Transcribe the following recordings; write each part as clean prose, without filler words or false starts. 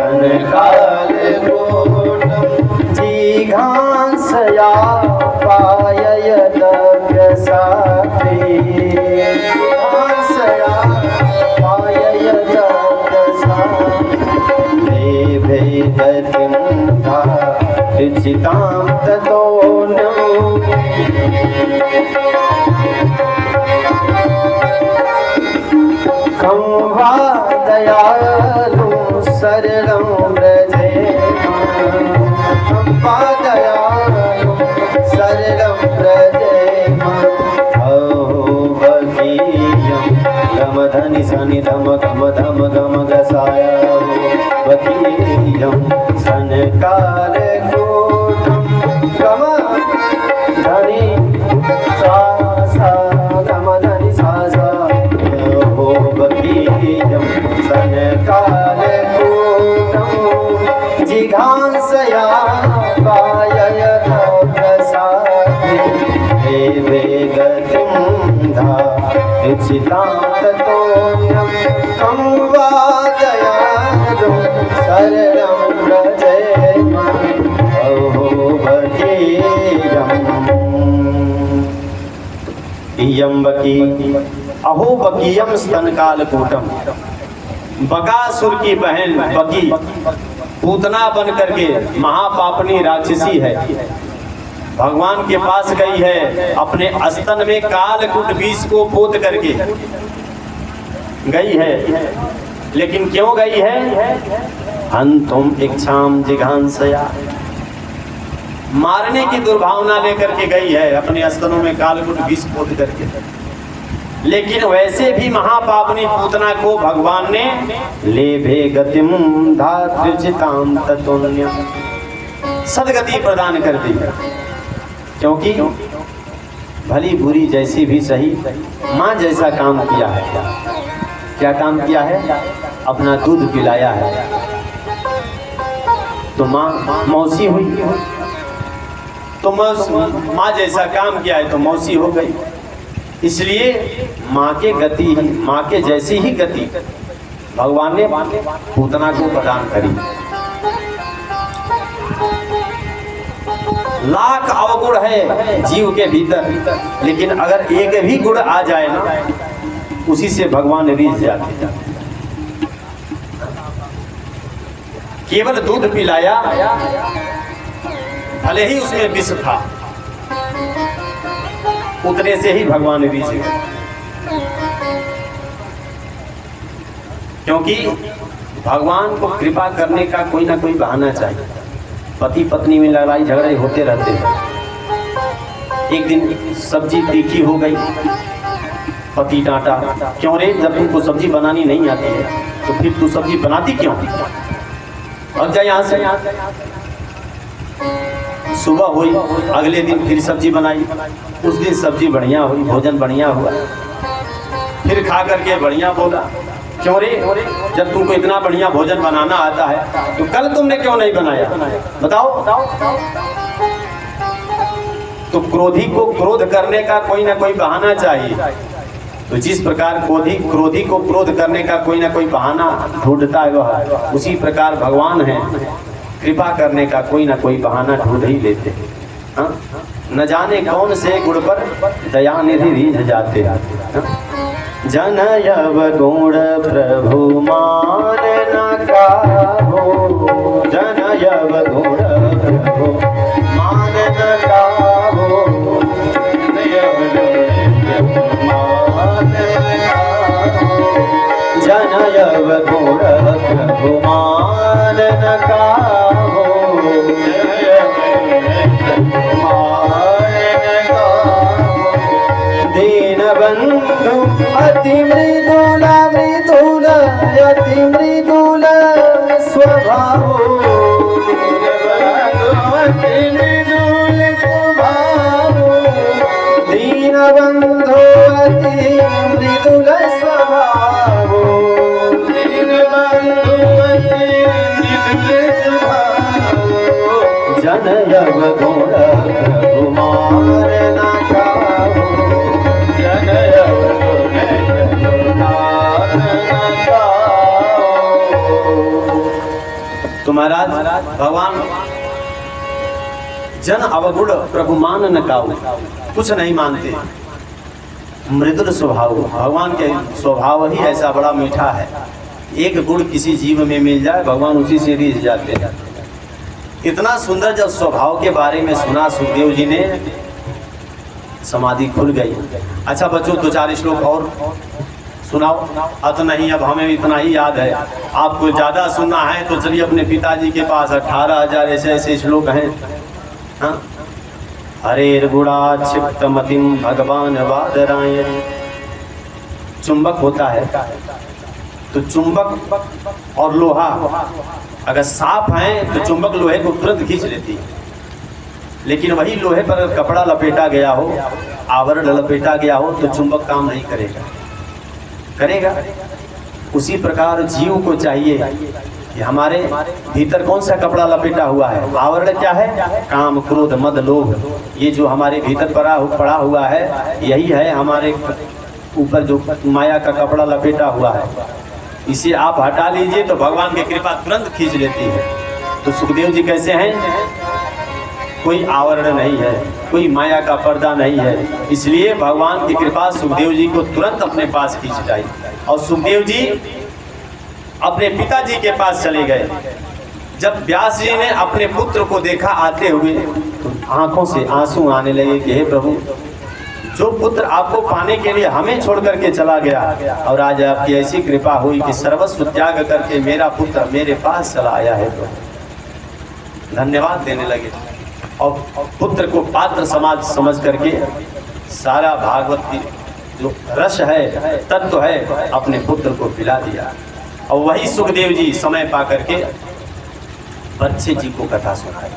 सन काल कोटम जिघांसया पाययदव्य सात्रे जिघांसया पाययदव्य सात्रे भेदतिं रुचितां ततोऽन्यं कं वा दयालुं शरणं व्रजेम कं वा दयालुं शरणं व्रजेम अहोबकीयं गमधनि सनि धम गम धम गम गसाय अहोबकीयं सनकाल कोटं गम धनि सा सा गम धनि सा सा अहोबकीयं सनकाल कोटं जिघांसया पाययदव्य सात्रे देवे गतिं धारिचितां ततोऽन्यं कं वा दयालुं शरणं व्रजेम अहोबकीयम्। इयंबकी अहोबकीयम स्तनकालकूटम। बकासुर की बहन बकी पूतना बन करके महापापनी राक्षसी है, भगवान के पास गई है, अपने स्तन में कालकूट विष को पोत करके गई है। लेकिन क्यों गई है? हंतुम इच्छाम जिघांसया, मारने की दुर्भावना लेकर के गई है अपने स्तनों में कालकूट विष पोत करके। लेकिन वैसे भी महापापनी पूतना को भगवान ने लेभे गतिम धात्रिचितां ततोऽन्यं सदगति प्रदान कर दी। क्योंकि भली बुरी जैसी भी सही माँ जैसा काम किया है। क्या काम किया है? अपना दूध पिलाया है तो माँ मौसी हुई, तो माँ जैसा काम किया है तो मौसी हो गई। इसलिए माँ के गति, माँ के जैसी ही गति भगवान ने पूतना को प्रदान करी। लाख अवगुण है जीव के भीतर, लेकिन अगर एक भी गुण आ जाए ना, उसी से भगवान रीझ जाते। केवल दूध पिलाया, भले ही उसमें विष था, उतने से ही भगवान रीझ गए। क्योंकि भगवान को कृपा करने का कोई ना कोई बहाना चाहिए। पति पत्नी में लड़ाई झगड़े होते रहते हैं। एक दिन सब्जी तीखी हो गई, पति डांटा, क्यों रे, जब तुमको सब्जी बनानी नहीं आती है तो फिर तू सब्जी बनाती क्यों? और जा यहाँ से। सुबह हुई, अगले दिन फिर सब्जी बनाई, उस दिन सब्जी बढ़िया हुई, भोजन बढ़िया हुआ। फिर खा करके बढ़िया बोला, क्यों रे, जब तुमको इतना बढ़िया भोजन बनाना आता है तो कल तुमने क्यों नहीं बनाया? बताओ। तो क्रोधी को क्रोध करने का कोई ना कोई बहाना चाहिए। तो जिस प्रकार क्रोधी को क्रोध करने का कोई ना कोई बहाना ढूंढता है, वह उसी प्रकार भगवान है, कृपा करने का कोई ना कोई बहाना ढूंढ ही लेते हैं। न जाने कौन से गुण पर दयानिधि रीझ जाते हैं। जनयव गुण प्रभु मान न काहो, जनयव गुण प्रभु मान न काहो, जनयव गुण प्रभु मान न काहो, दीन बंधु अति मृदुल मृदुल अति मृदुल स्वभाव, अति मृदुल स्वभाव, दीन बंधु अति मृदुल स्वभाव, दीन बंधु अति मृदुल स्वभाव, जनयव गुण प्रभु मान न काहो, जनयव गुण प्रभु मान न काहो। तो महाराज भगवान जन अवगुण प्रभु मान न काऊ, कुछ नहीं मानते, मृदुल स्वभाव। भगवान के स्वभाव ही ऐसा बड़ा मीठा है, एक गुण किसी जीव में मिल जाए भगवान उसी से रिझ जाते हैं। इतना सुंदर जब स्वभाव के बारे में सुना सुखदेव जी ने, समाधि खुल गई। अच्छा बच्चों, दो चार श्लोक और सुनाओ। अत नहीं, अब हमें इतना ही याद है, आपको ज़्यादा सुनना है तो चलिए अपने पिताजी के पास 18,000 ऐसे ऐसे श्लोक हैं। हाँ, हरेर गुणाक्षिप्त मतिम भगवान वादरायण। चुंबक होता है तो चुंबक और लोहा अगर साफ है तो चुंबक लोहे को तुरंत खींच लेती है, लेकिन वही लोहे पर कपड़ा लपेटा गया हो, आवरण लपेटा गया हो तो चुंबक काम नहीं करेगा। उसी प्रकार जीव को चाहिए कि हमारे भीतर कौन सा कपड़ा लपेटा हुआ है, आवरण क्या है, काम क्रोध मद लोभ। ये जो हमारे भीतर पड़ा हुआ है, यही है हमारे ऊपर जो माया का कपड़ा लपेटा हुआ है। इसे आप हटा लीजिए तो भगवान की कृपा तुरंत खींच लेती है। तो सुखदेव जी कैसे हैं, कोई आवरण नहीं है, कोई माया का पर्दा नहीं है, इसलिए भगवान की कृपा सुखदेव जी को तुरंत अपने पास खींच लाई। और सुखदेव जी अपने पिताजी के पास चले गए। जब व्यास जी ने अपने पुत्र को देखा आते हुए तो आंखों से आंसू आने लगे कि हे प्रभु, जो पुत्र आपको पाने के लिए हमें छोड़ करके चला गया और आज आपकी ऐसी कृपा हुई कि सर्वस्व त्याग करके मेरा पुत्र मेरे पास चला आया है, तो धन्यवाद देने लगे। और पुत्र को पात्र समाज समझ करके सारा भागवत की जो रस है, तत्व है, अपने पुत्र को पिला दिया। और वही सुखदेव जी समय पा करके परीक्षित जी को कथा सुनाई।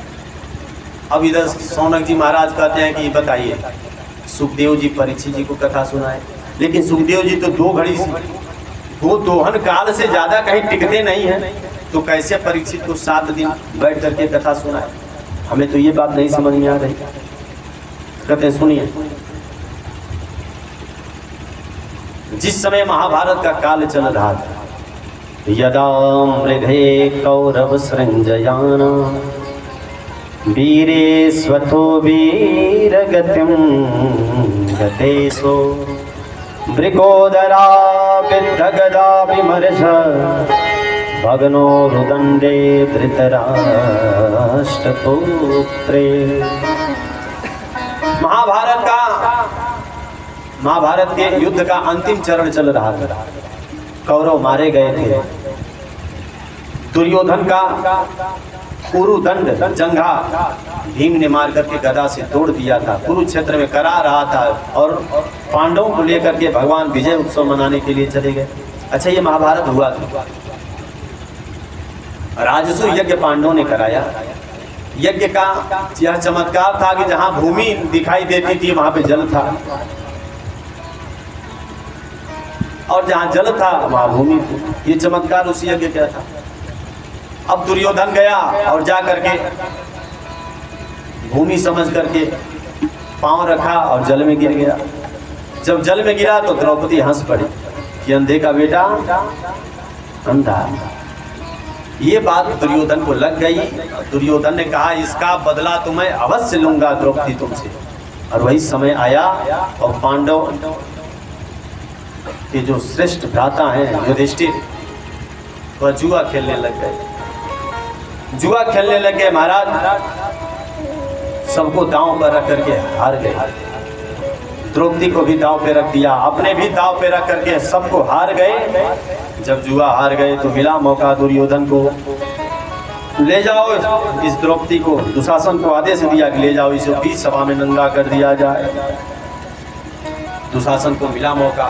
अब इधर सौनक जी महाराज कहते हैं कि बताइए, सुखदेव जी परीक्षित जी को कथा सुनाए, लेकिन सुखदेव जी तो दो दोहन काल से ज़्यादा कहीं टिकते नहीं हैं, तो कैसे परीक्षित को 7 दिन बैठ करके कथा सुनाए। हमें तो ये बात नहीं समझ में आ रही। कहते हैं सुनिए, जिस समय महाभारत का काल चल रहा था, यदा मृगे कौरव सृंजयान वीरे स्वतो वीरगतिं गतेसो मृगोदरा विद्धगदा विमर्श भगनो रुदंडे धृतराष्ट्रपुत्रे। महाभारत के युद्ध का अंतिम चरण चल रहा था। कौरव मारे गए थे। दुर्योधन का कुरुदंड जंघा भीम ने मार करके गदा से तोड़ दिया था, कुरुक्षेत्र में करा रहा था, और पांडवों को लेकर के भगवान विजय उत्सव मनाने के लिए चले गए। अच्छा, ये महाभारत हुआ था। राजसु यज्ञ पांडवों ने कराया। यज्ञ का यह चमत्कार था कि जहां भूमि दिखाई देती थी वहां पे जल था, और जहां जल था वहां भूमि थी। ये चमत्कार उस यज्ञ का था। अब दुर्योधन गया और जा करके भूमि समझ करके पांव रखा और जल में गिर गया। जब जल में गिरा तो द्रौपदी हंस पड़ी कि अंधे का बेटा अंधा। ये बात दुर्योधन को लग गई। दुर्योधन ने कहा, इसका बदला तो मैं अवश्य लूंगा द्रौपदी तुमसे। और वही समय आया और पांडव के जो श्रेष्ठ भ्राता हैं युधिष्ठिर, वह जुआ खेलने लग गए। जुआ खेलने लग गए महाराज, सबको दांव पर रख करके हार गए। द्रौपदी को भी दांव पे रख दिया, अपने भी दांव पे रख करके सबको हार गए। जब जुआ हार गए तो मिला मौका दुर्योधन को, ले जाओ इस द्रौपदी को। दुशासन को आदेश दिया कि ले जाओ इसे, बीच सभा में नंगा कर दिया जाए। दुशासन को मिला मौका,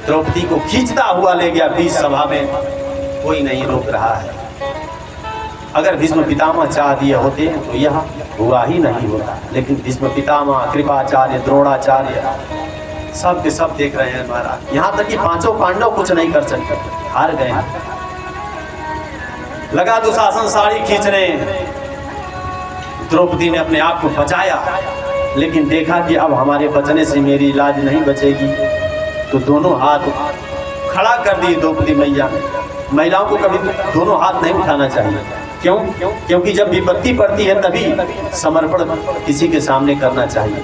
द्रौपदी को खींचता हुआ ले गया बीच सभा में। कोई नहीं रोक रहा है। अगर भीष्म पितामह चाह दिए होते तो यह हुआ ही नहीं होता, लेकिन भीष्म पितामह, कृपाचार्य, द्रोणाचार्य सब के सब देख रहे हैं महाराज। यहाँ तक कि 5 पांडव कुछ नहीं कर सकते, हार गए। लगा दुशासन साड़ी खींचने, द्रौपदी ने अपने आप को बचाया, लेकिन देखा कि अब हमारे बचने से मेरी लाज नहीं बचेगी, तो दोनों हाथ खड़ा कर दिए द्रौपदी मैया ने। महिलाओं को कभी दोनों हाथ नहीं उठाना चाहिए, क्यों? क्योंकि जब विपत्ति पड़ती है तभी समर्पण किसी के सामने करना चाहिए।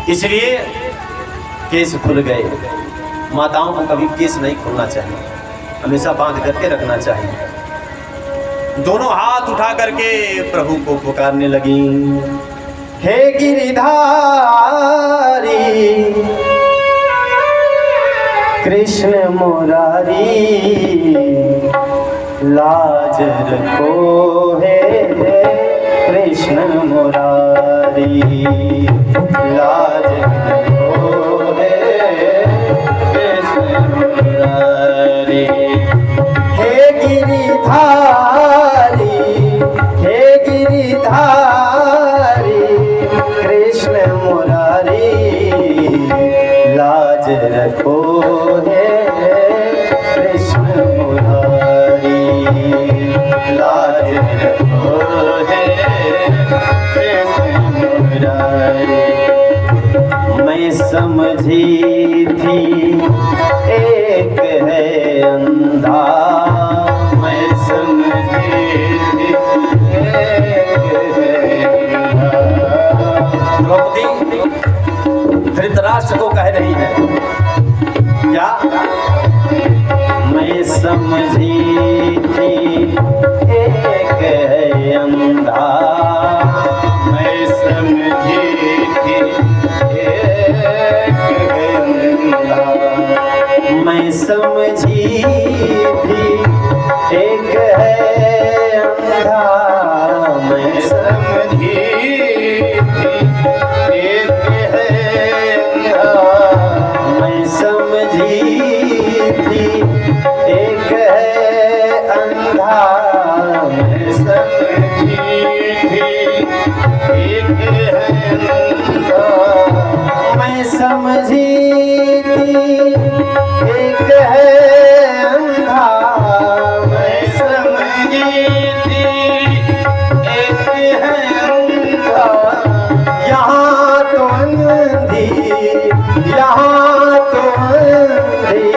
इसलिए केस खुल गए। माताओं को कभी केस नहीं खोलना चाहिए, हमेशा बांध करके रखना चाहिए। दोनों हाथ उठा करके प्रभु को पुकारने लगी, हे गिरिधारी कृष्ण मुरारी, लाज रखो हे कृष्ण मुरारी, लाज रखो हे कृष्ण मुरारी। हे गिरिधारी, हे गिरिधारी कृष्ण मुरारी, लाज रखो हे कृष्ण मुरारी, लाज रखो हे कृष्ण मुरारी। मैं समझी थी एक है अंधा, मैं समझी थी एक है अंधा। द्रौपदी धृतराष्ट्र को कह रही है क्या? मैं समझी थी एक है अंधा, मैं समझी थी एक है अंधा, मैं समझी थी एक है अंधा, मैं समझी थी एक है अंधा, मैं समझी थी एक है अंधा, मैं समझी थी एक है अंधा, मैं समझी थी एक है अंधा, मैं समझी थी एक है अंधा। यहाँ तो अंधी, यहाँ तो अंधी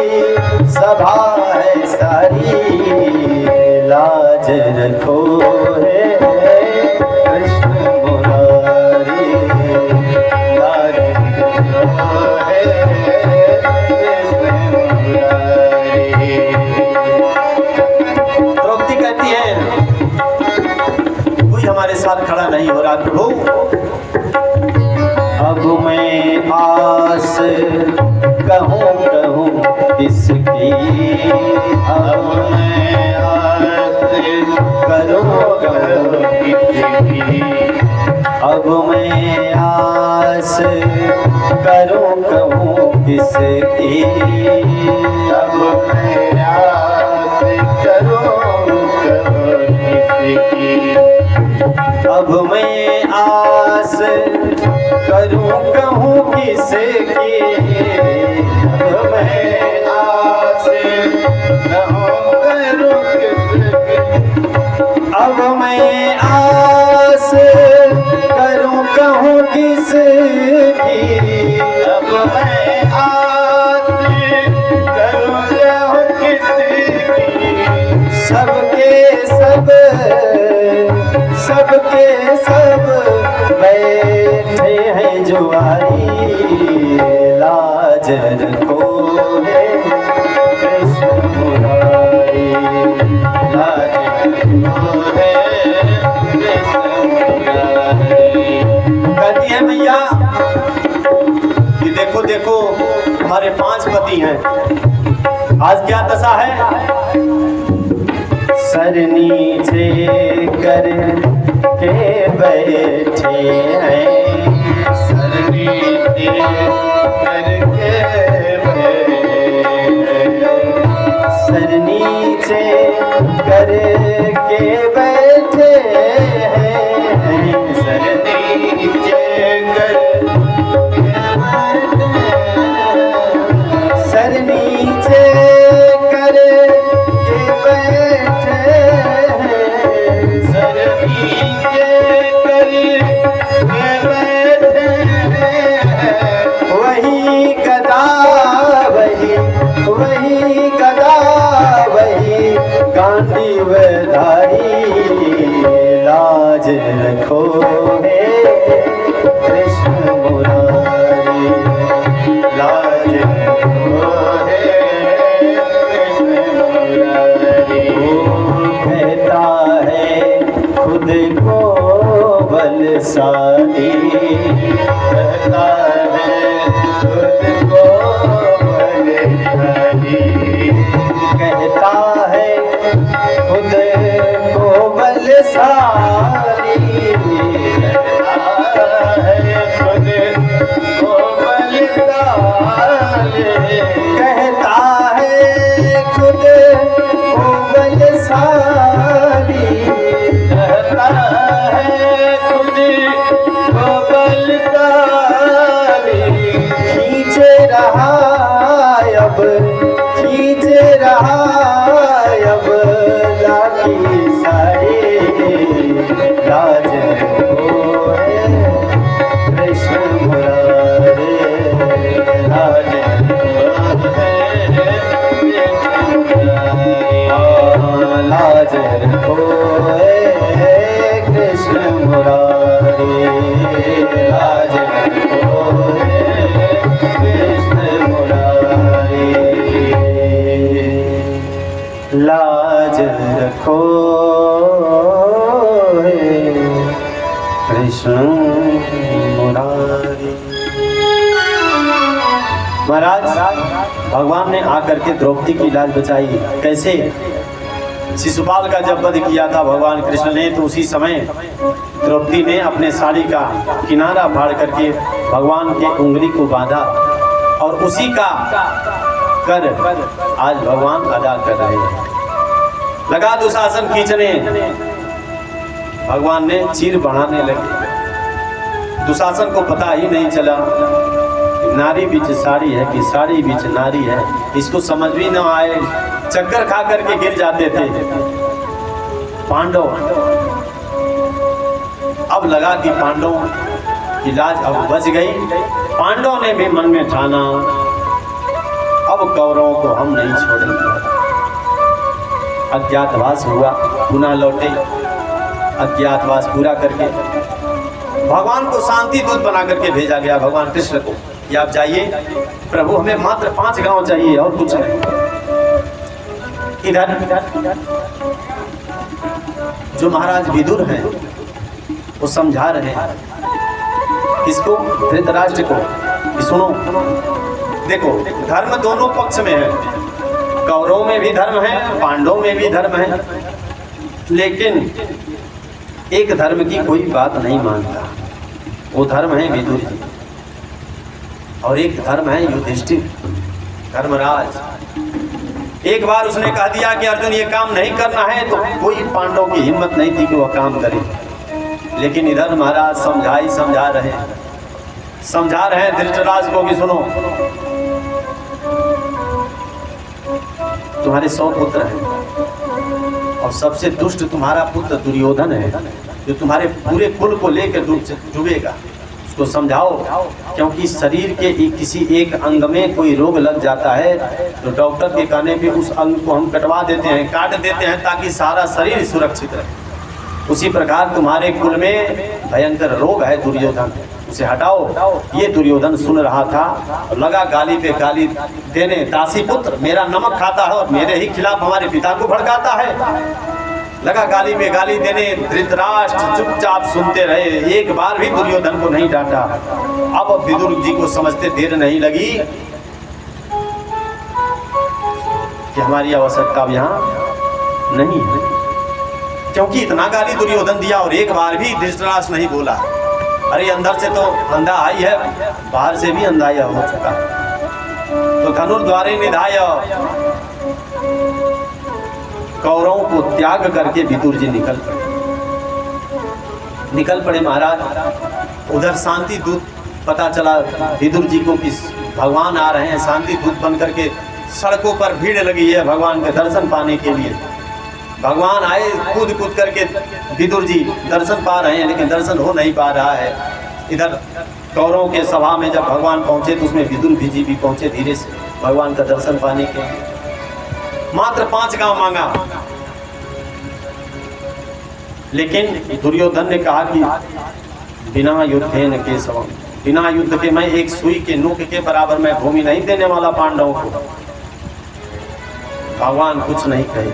सभा है सारी, लाज रखो हे कृष्ण मुरारी, लाज रखो हे कृष्ण मुरारी। द्रौपदी कहती है कोई हमारे साथ खड़ा नहीं हो रहा प्रभु, अब मैं आस कहूँ कहूँ किसकी, अब मैं आस करूँ कहूँ किसकी, अब मैं आस करूँ कहूँ किसकी, अब मैं आस करूँ कहूँ किसकी, अब मैं आस करूं कहूं किसकी, अब मैं आस कहूं करूं किसकी, अब मैं आस करूं कहूं किसकी, अब मैं आस करूं कहूं किसकी। सबके सब, सबके सब बैठे हैं जुआरी, लाज रखो हे कृष्ण मुरारी, लाज रखो हे कृष्ण मुरारी। कहती है मैया कि देखो देखो हमारे 5 पति हैं, आज क्या दशा है? सर नीचे कर के बैठे हैं, सर नीचे करके बैठे हैं, सर नीचे करके बैठे हैं, सर नीचे करके बैठे हैं, सर नीचे करके बैठे हैं, सर नीचे करके बैठे हैं। वही गदा वही, वही गदा वही गांधी वही मुरारी लाज रखो हे कृष्ण मुरारी लाज रखो हे कृष्ण मुरारी। वो कहता है खुद को बलशाली, कहता है खुद को बलशाली, कहता है खुद को बलशाली, कहता है खुद को बलशाली, कहता है खुद को बलशाली, कहता है खुद को बलशाली। खींच रहा अब, खींच रहा अब लाठी साड़ी, लाज रखो हे कृष्ण मुरारी लाज रखो हे कृष्ण मुरारी, लाज रखो हे कृष्ण मुरारी लाज रखो हे कृष्ण मुरारी लाज रखो हे कृष्ण मुरारी। महाराज भगवान ने आकर के द्रौपदी की लाज बचाई। कैसे? शिशुपाल का जब वध किया था भगवान कृष्ण ने, तो उसी समय द्रौपदी ने अपने साड़ी का किनारा फाड़ करके भगवान के उंगली को बांधा और उसी का कर आज भगवान अदा कर रहे हैं। लगा दुशासन खींचने, भगवान ने चीर बढ़ाने लगे। दुशासन को पता ही नहीं चला नारी बीच साड़ी है कि साड़ी बीच नारी है, इसको समझ भी न आए, चक्कर खा करके गिर जाते थे। पांडव अब लगा कि पांडवों की लाज अब बच गई। पांडवों ने भी मन में ठाना अब कौरवों को हम नहीं छोड़ेंगे। अज्ञातवास हुआ, पुनः लौटे। अज्ञातवास पूरा करके भगवान को शांति दूत बना करके भेजा गया भगवान कृष्ण को कि आप जाइए प्रभु, हमें मात्र 5 गांव चाहिए और कुछ नहीं। इधर जो महाराज विदुर हैं वो समझा रहे हैं किसको? धृतराष्ट्र को कि सुनो, देखो धर्म दोनों पक्ष में है, कौरवों में भी धर्म है, पांडवों में भी धर्म है, लेकिन एक धर्म की कोई बात नहीं मानता। वो धर्म है विदुर जी और एक धर्म है युधिष्ठिर धर्मराज। एक बार उसने कह दिया कि अर्जुन ये काम नहीं करना है, तो कोई पांडव की हिम्मत नहीं थी कि वह काम करे। लेकिन इधर महाराज समझा रहे हैं धृतराष्ट्र को कि सुनो, तुम्हारे 100 पुत्र हैं और सबसे दुष्ट तुम्हारा पुत्र दुर्योधन है, जो तुम्हारे पूरे कुल को लेकर डूबेगा। उसको समझाओ, क्योंकि शरीर के किसी एक अंग में कोई रोग लग जाता है तो डॉक्टर के कहने पे उस अंग को हम कटवा देते हैं, काट देते हैं, ताकि सारा शरीर सुरक्षित रहे। उसी प्रकार तुम्हारे कुल में भयंकर रोग है दुर्योधन, उसे हटाओ। ये दुर्योधन सुन रहा था और लगा गाली पे गाली देने। दासी पुत्र मेरा नमक खाता है और मेरे ही खिलाफ हमारे पिता को भड़काता है। लगा गाली पे गाली देने। धृतराष्ट्र चुपचाप सुनते रहे, एक बार भी दुर्योधन को नहीं डांटा। अब विदुर जी को समझते देर नहीं लगी कि हमारी आवश्यकता अब यहाँ नहीं है, क्योंकि इतना गाली दुर्योधन दिया और एक बार भी धृतराष्ट्र नहीं बोला। अरे अंदर से तो अंधा आई है, बाहर से भी अंधा हो चुका। तो धनुर्द्वारे निधाय कौरवों को त्याग करके विदुर जी निकल पड़े महाराज। उधर शांति दूत पता चला विदुर जी को कि भगवान आ रहे हैं। शांति दूत बन करके सड़कों पर भीड़ लगी है भगवान के दर्शन पाने के लिए। भगवान आए कूद करके, विदुर जी दर्शन पा रहे हैं लेकिन दर्शन हो नहीं पा रहा है। इधर कौरवों के सभा में जब भगवान पहुंचे तो उसमें विदुर जी भी पहुंचे धीरे से भगवान का दर्शन पाने के लिए। मात्र 5 गांव मांगा, लेकिन दुर्योधन ने कहा कि बिना युद्धेन केशवम, बिना युद्ध के मैं एक सुई के नोक के बराबर मैं भूमि नहीं देने वाला पांडवों को। भगवान कुछ नहीं कहे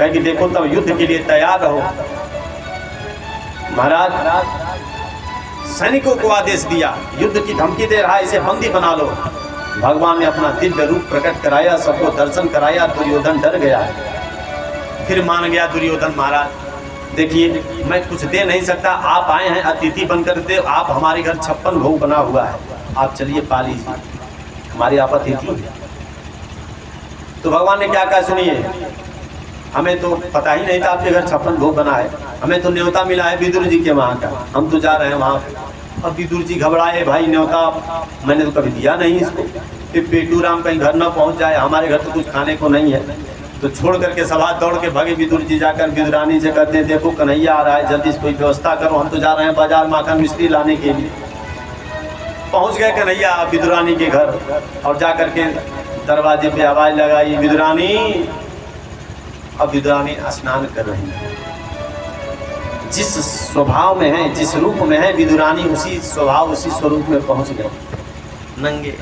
कि देखो तब युद्ध के लिए तैयार रहो। महाराज सैनिकों को आदेश दिया, युद्ध की धमकी दे रहा है, इसे बंदी बना लो। भगवान ने अपना दिव्य रूप प्रकट कराया, सबको दर्शन कराया। दुर्योधन डर गया, फिर मान गया दुर्योधन। महाराज देखिए मैं कुछ दे नहीं सकता, आप आए हैं अतिथि बनकर के, आप हमारे घर 56 भोग बना हुआ है, आप चलिए पा लीजिए, हमारी आप अतिथि। तो भगवान ने क्या कहा सुनिए, हमें तो पता ही नहीं था आपके घर 56 भोग बना है, हमें तो न्योता मिला है विदुर जी के वहाँ का, हम तो जा रहे हैं वहाँ। अब विदुर जी घबराए, भाई न्योता मैंने तो कभी दिया नहीं इसको, फिर पेटू राम कहीं घर न पहुँच जाए, हमारे घर तो कुछ खाने को नहीं है। तो छोड़ करके सभा दौड़ के भगे विदुर जी, जाकर विदुरानी से कहते हैं देखो कन्हैया आ रहा है, जल्दी से कोई व्यवस्था करो, हम तो जा रहे हैं बाजार माखन मिश्री लाने के लिए। पहुंच गए कन्हैया विदुरानी के घर और जा करके दरवाजे पे आवाज लगाई, विदुरानी। अब विदुरानी स्नान कर रही है, जिस स्वभाव में है, जिस रूप में है विदुरानी, उसी स्वभाव उसी स्वरूप में पहुंच गए नंगे,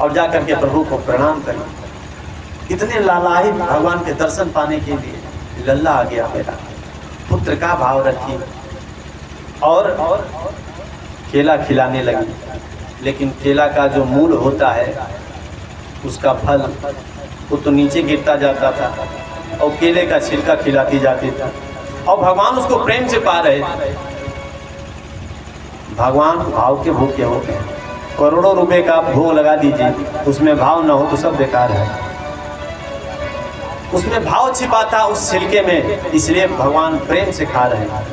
और जा करके प्रभु को प्रणाम करें। इतने लालायित भगवान के दर्शन पाने के लिए, लल्ला आ गया मेरा, पुत्र का भाव रखी, और केला खिलाने लगी। लेकिन केला का जो मूल होता है उसका फल वो तो नीचे गिरता जाता था, और केले का छिलका खिलाती जाती था, और भगवान उसको प्रेम से पा रहे थे। भगवान भाव के भूखे होते हैं, करोड़ों रुपए का भोग लगा दीजिए, उसमें भाव न हो तो सब बेकार है। उसमें भाव छिपा था उस छिलके में, इसलिए भगवान प्रेम से खा रहे हैं।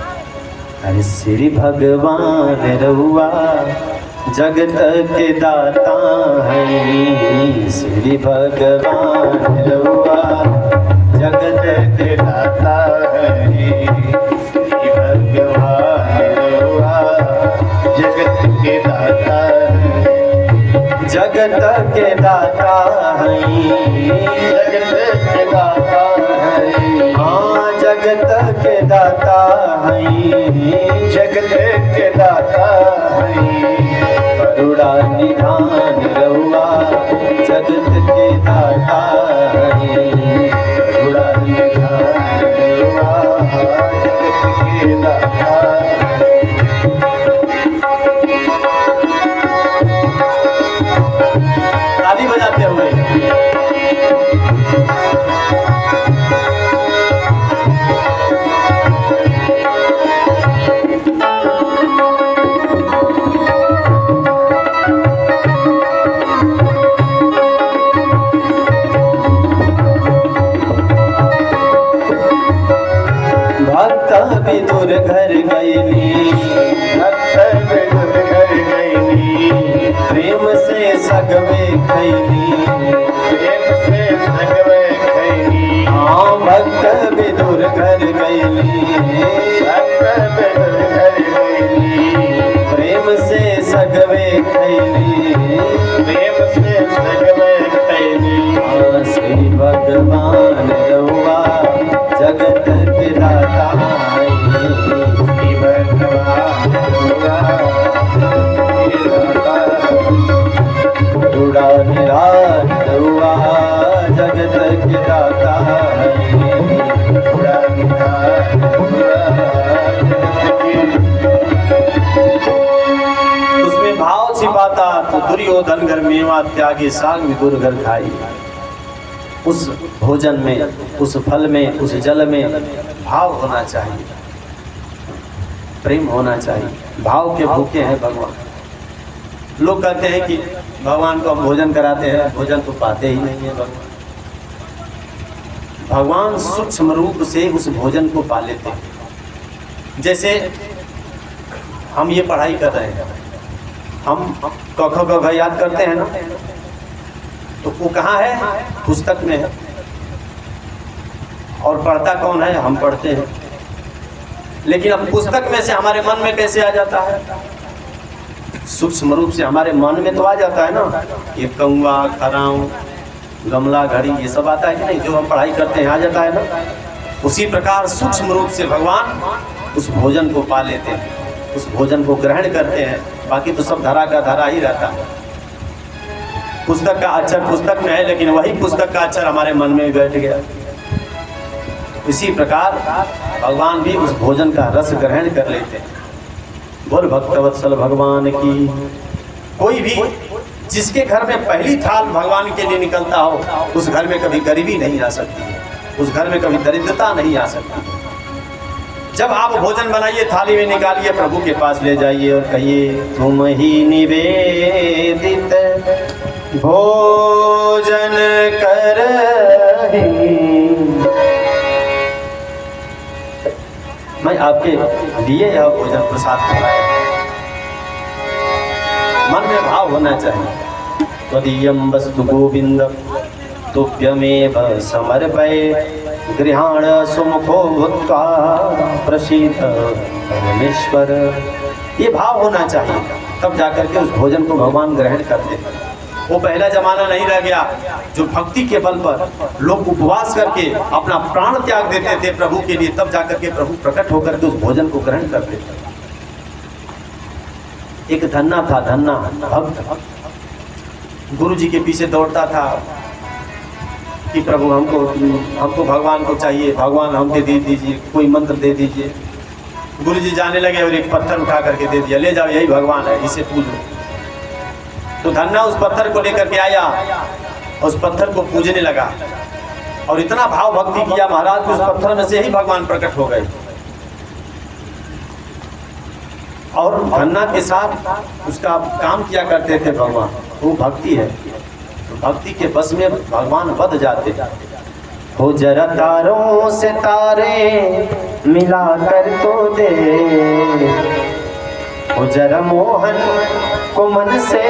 अरे श्री भगवान रहुआ जगत के दाता है, श्री भगवान रहुआ जगत के दाता है, श्री भगवान रहुआ जगत के दाता है, जगत के दाता है, जगत के दाता है, हाँ जगत के दाता है, जगत के दाता है, करुणा निधान रहुआ जगत के दाता है, करुणा निधान रहुआ जगत के दाता है। ताली बजाते हुए विदुर घर गईली, भक्त विदुर घर गईली, प्रेम से सगवे खैली, प्रेम से सगवे खैली, हाँ भक्त विदुर घर गईली, भक्त विदुर घर गईली, प्रेम से सगवे खैली, प्रेम से सगवे खैली, हाँ श्री भगवान रहुआ जगत के दाता है, श्री भगवान रहुआ करुणा निधान रहुआ जगत के दाता है, करुणा निधान उसमें भाव छिपाता तो दुर्योधन घर मेवा त्यागी साग विदुर घर खाई। उस भोजन में, उस फल में, उस जल में भाव होना चाहिए, प्रेम होना चाहिए। भाव के भूखे हैं भगवान। लोग कहते हैं कि भगवान को हम भोजन कराते हैं, भोजन तो पाते ही नहीं है भगवान। भगवान सूक्ष्म रूप से उस भोजन को पा लेते हैं। जैसे हम ये पढ़ाई कर रहे हैं, हम क ख ग घ याद करते हैं ना, तो वो कहाँ है? पुस्तक में है। और पढ़ता कौन है? हम पढ़ते हैं। लेकिन अब पुस्तक में से हमारे मन में कैसे आ जाता है? सूक्ष्म रूप से हमारे मन में तो आ जाता है ना। ये कौआ, खराऊ, गमला, घड़ी, ये सब आता है कि नहीं? जो हम पढ़ाई करते हैं आ जाता है ना। उसी प्रकार सूक्ष्म रूप से भगवान उस भोजन को पा लेते हैं, उस भोजन को ग्रहण करते हैं। बाकी तो सब धरा का धरा ही रहता है। पुस्तक का अक्षर पुस्तक में है, लेकिन वही पुस्तक का अक्षर हमारे मन में बैठ गया। इसी प्रकार भगवान भी उस भोजन का रस ग्रहण कर लेते हैं। बोल भक्तवत्सल भगवान की। कोई भी जिसके घर में पहली थाल भगवान के लिए निकलता हो, उस घर में कभी गरीबी नहीं आ सकती है, उस घर में कभी दरिद्रता नहीं आ सकती। जब आप भोजन बनाइए, थाली में निकालिए, प्रभु के पास ले जाइए और कहिए, तुम ही निवेदित भोजन करहि। मैं आपके लिए यह भोजन प्रसाद कराया। मन में भाव होना चाहिए। त्वदीयं वस्तु गोविंद तुभ्यमेव समर्पये, गृहाण सुमुखो भूत्वा प्रसीद परमेश्वर। ये भाव होना चाहिए, तब जाकर के उस भोजन को भगवान ग्रहण करते हैं। वो पहला जमाना नहीं रह गया जो भक्ति के बल पर लोग उपवास करके अपना प्राण त्याग देते थे प्रभु के लिए, तब जाकर के प्रभु प्रकट होकर के उस भोजन को ग्रहण करते थे। एक धन्ना था, धन्ना भक्त, गुरु जी के पीछे दौड़ता था कि प्रभु हमको भगवान को चाहिए, भगवान हमको दे दीजिए, कोई मंत्र दे दीजिए। गुरु जी जाने लगे और एक पत्थर उठा करके दे दिया, ले जाओ यही भगवान है, इसे पूजो। तो धन्ना उस पत्थर को लेकर के आया, उस पत्थर को पूजने लगा और इतना भाव भक्ति किया महाराज, उस पत्थर में से ही भगवान प्रकट हो गए। और धन्ना के साथ उसका काम किया करते थे भगवान। वो भक्ति है, तो भक्ति के बस में भगवान बध जाते। हो जरा तारों से तारे मिला कर तो दे, हो जरा मोहन को मन से